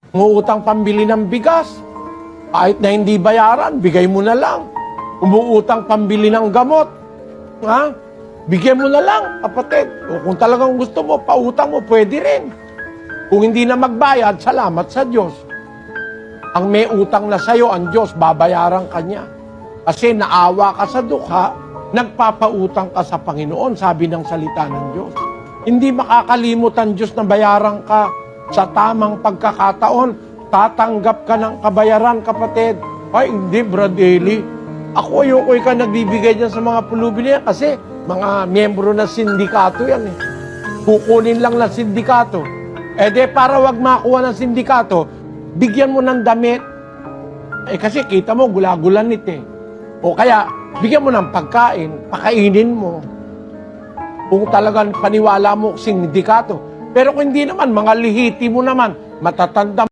Umuutang pambili ng bigas. Kahit na hindi bayaran, bigay mo na lang. Umuutang pambili ng gamot. Ha? Bigyan mo na lang, kapatid. O kung talagang gusto mo, pautang mo, pwede rin. Kung hindi na magbayad, salamat sa Diyos. Ang may utang na sa'yo, ang Diyos, babayaran ka niya. Kasi naawa ka sa dukha, nagpapautang ka sa Panginoon, sabi ng salita ng Diyos. Hindi makakalimot ang Diyos na bayaran ka sa tamang pagkakataon. Tatanggap ka ng kabayaran, kapatid. Ay, hindi, Brad Eli. Ako ayoko ka nagbibigay dyan sa mga pulubi niya kasi mga miyembro ng sindikato yan eh. Kukunin lang ng sindikato. Eh de, para wag makuha ng sindikato, bigyan mo ng damit. Eh kasi kita mo, gula-gulanit eh. O kaya, bigyan mo ng pagkain, pakainin mo. Kung talagang paniwala mo sindikato. Pero kung hindi naman, mga lihiti mo naman, matatanda